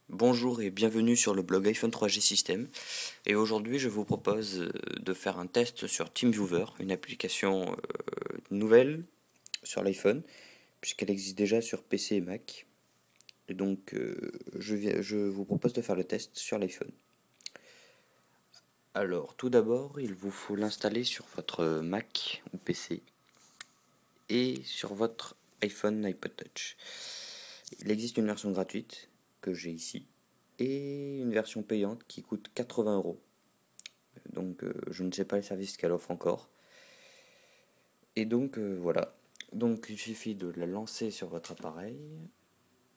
Bonjour et bienvenue sur le blog iPhone 3G System. Et aujourd'hui, je vous propose de faire un test sur TeamViewer, une application nouvelle sur l'iPhone, puisqu'elle existe déjà sur PC et Mac. Et donc, je vous propose de faire le test sur l'iPhone. Alors, tout d'abord, il vous faut l'installer sur votre Mac ou PC et sur votre iPhone, iPod Touch. Il existe une version gratuite que j'ai ici et une version payante qui coûte 80 €. Donc je ne sais pas les services qu'elle offre encore. Et donc voilà. Donc il suffit de la lancer sur votre appareil.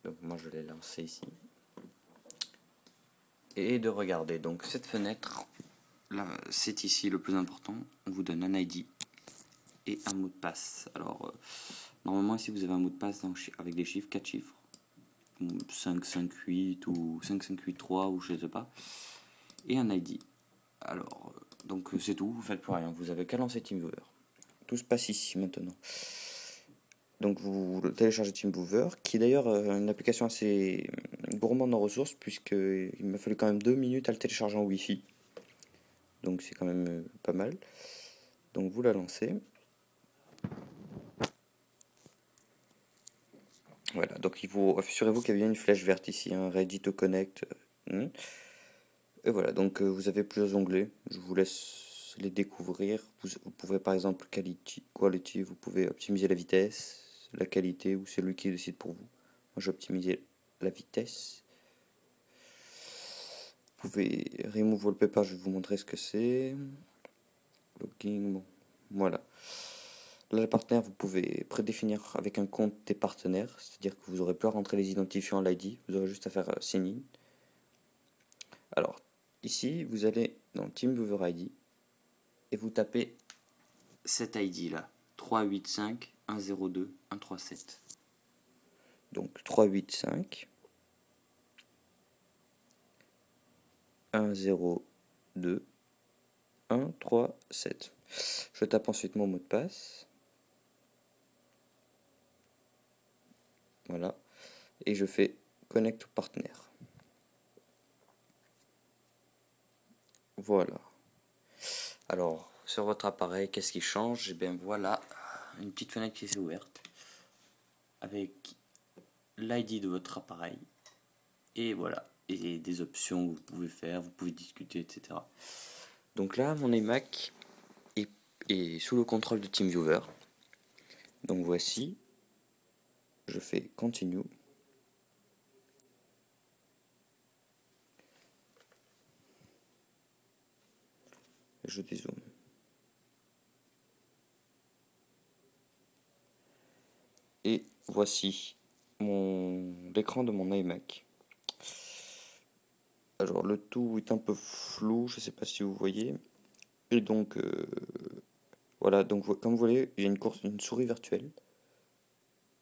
Donc moi je l'ai lancé ici. Et de regarder. Donc cette fenêtre, là c'est ici le plus important. On vous donne un ID et un mot de passe. Alors normalement ici vous avez un mot de passe avec des chiffres, 4 chiffres. 558 ou 5583 ou je sais pas. Et un ID. Alors donc c'est tout, vous faites plus rien. Vous avez qu'à lancer TeamViewer. Tout se passe ici maintenant. Donc vous téléchargez TeamViewer, qui est d'ailleurs une application assez gourmande en ressources, puisqu'il m'a fallu quand même 2 minutes à le télécharger en Wi-Fi. Donc c'est quand même pas mal. Donc vous la lancez. Voilà, donc assurez-vous qu'il y a bien une flèche verte ici, un Ready to Connect. Et voilà, donc vous avez plusieurs onglets. Je vous laisse les découvrir. Vous pouvez par exemple quality, vous pouvez optimiser la vitesse, la qualité, ou c'est lui qui décide pour vous. Moi j'ai optimisé la vitesse. Vous pouvez remove wallpaper, je vais vous montrer ce que c'est. Logging, bon, voilà. Là, les partenaires, vous pouvez prédéfinir avec un compte des partenaires, c'est-à-dire que vous aurez plus à rentrer les identifiants à l'ID, vous aurez juste à faire sign in. Alors, ici, vous allez dans TeamViewer ID et vous tapez cet ID là, 385 102 137. Donc 385 102 137. Je tape ensuite mon mot de passe. Voilà. Et je fais Connect au partenaire. Voilà. Alors, sur votre appareil, qu'est-ce qui change? Eh bien voilà, une petite fenêtre qui s'est ouverte avec l'ID de votre appareil. Et voilà. Et des options que vous pouvez faire, vous pouvez discuter, etc. Donc là, mon iMac est sous le contrôle de TeamViewer. Donc voici, je fais Continue. Je dézoome. Et voici l'écran de mon iMac. Alors le tout est un peu flou, je ne sais pas si vous voyez. Et donc voilà, donc comme vous voyez, j'ai une souris virtuelle.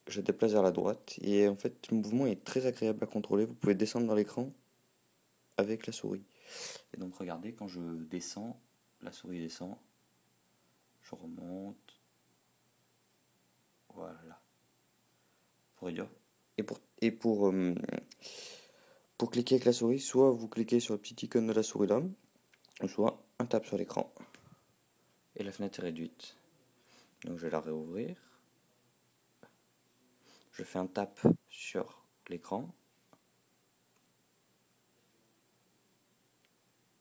Je déplace vers la droite et en fait le mouvement est très agréable à contrôler. Vous pouvez descendre dans l'écran avec la souris. Et donc regardez, quand je descends, la souris descend. Je remonte. Voilà. Pour réduire. Pour cliquer avec la souris, soit vous cliquez sur le petit icône de la souris là, soit un tap sur l'écran. Et la fenêtre est réduite. Donc je vais la réouvrir. Je fais un tap sur l'écran.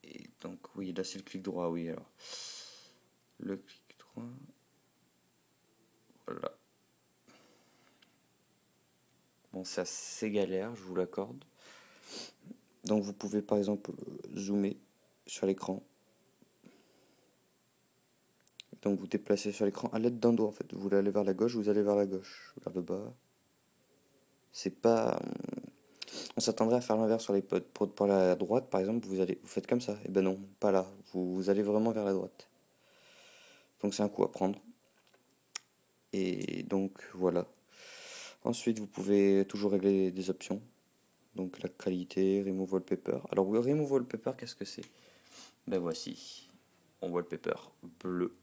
Et donc oui, là c'est le clic droit, oui alors. Le clic droit. Voilà. Bon, c'est assez galère, je vous l'accorde. Donc vous pouvez par exemple zoomer sur l'écran. Donc vous déplacez sur l'écran à l'aide d'un doigt en fait. Vous voulez aller vers la gauche, vous allez vers la gauche, vers le bas. C'est pas. On s'attendrait à faire l'inverse sur les pods. Pour la droite, par exemple, vous faites comme ça. Et ben non, pas là. Vous allez vraiment vers la droite. Donc c'est un coup à prendre. Et donc voilà. Ensuite, vous pouvez toujours régler des options. Donc la qualité, remove wallpaper. Alors remove wallpaper, qu'est-ce que c'est? Ben voici. Mon wallpaper bleu.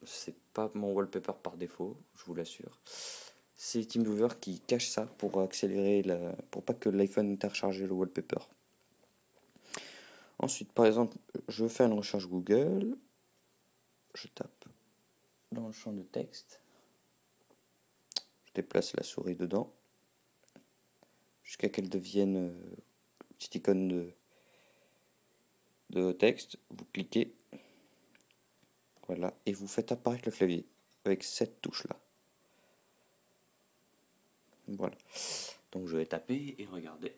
C'est pas mon wallpaper par défaut, je vous l'assure. c'est TeamViewer qui cache ça pour accélérer pour pas que l'iPhone intercharge le wallpaper. Ensuite, par exemple, je fais une recherche Google, je tape dans le champ de texte, je déplace la souris dedans jusqu'à qu'elle devienne petite icône de texte. Vous cliquez, voilà, et vous faites apparaître le clavier avec cette touche là. Voilà. Donc je vais taper et regarder.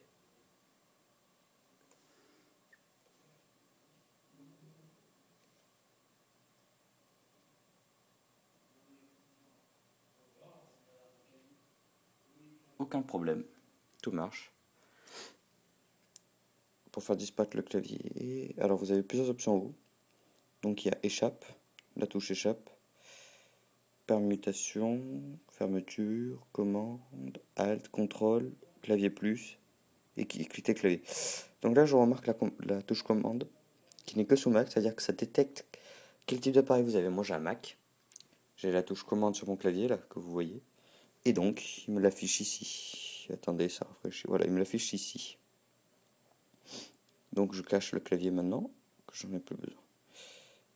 Aucun problème, tout marche. Pour faire disparaître le clavier, alors vous avez plusieurs options en haut. Donc il y a échappe, la touche échappe, permutation, fermeture, commande, alt, contrôle, clavier plus et cliquer clavier. Donc là je remarque la touche commande qui n'est que sous Mac, c'est-à-dire que ça détecte quel type d'appareil vous avez. Moi j'ai un Mac, j'ai la touche commande sur mon clavier là que vous voyez, et donc il me l'affiche ici. Attendez, ça rafraîchit. Voilà, il me l'affiche ici. Donc je cache le clavier maintenant, que j'en ai plus besoin.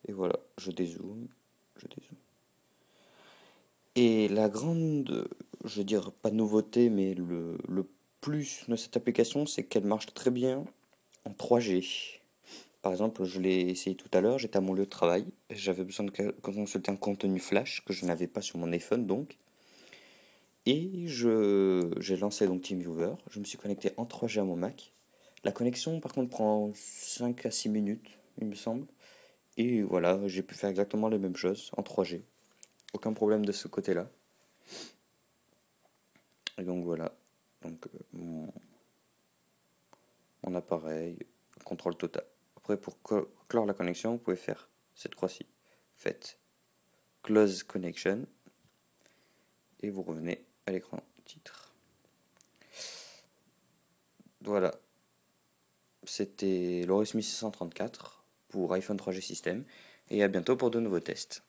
Et voilà, je dézoome, je dézoome. Et la grande, je veux dire, pas nouveauté, mais le plus de cette application, c'est qu'elle marche très bien en 3G. Par exemple, je l'ai essayé tout à l'heure, j'étais à mon lieu de travail, j'avais besoin de consulter un contenu flash que je n'avais pas sur mon iPhone donc. Et j'ai lancé donc TeamViewer, je me suis connecté en 3G à mon Mac. La connexion par contre prend 5 à 6 minutes, il me semble. Et voilà, j'ai pu faire exactement les mêmes choses en 3G. Aucun problème de ce côté-là. Et donc voilà, donc mon appareil, contrôle total. Après pour clore la connexion, vous pouvez faire cette croix-ci. Faites Close Connection et vous revenez à l'écran titre. Voilà, c'était Loris 1634 pour iPhone 3G System et à bientôt pour de nouveaux tests.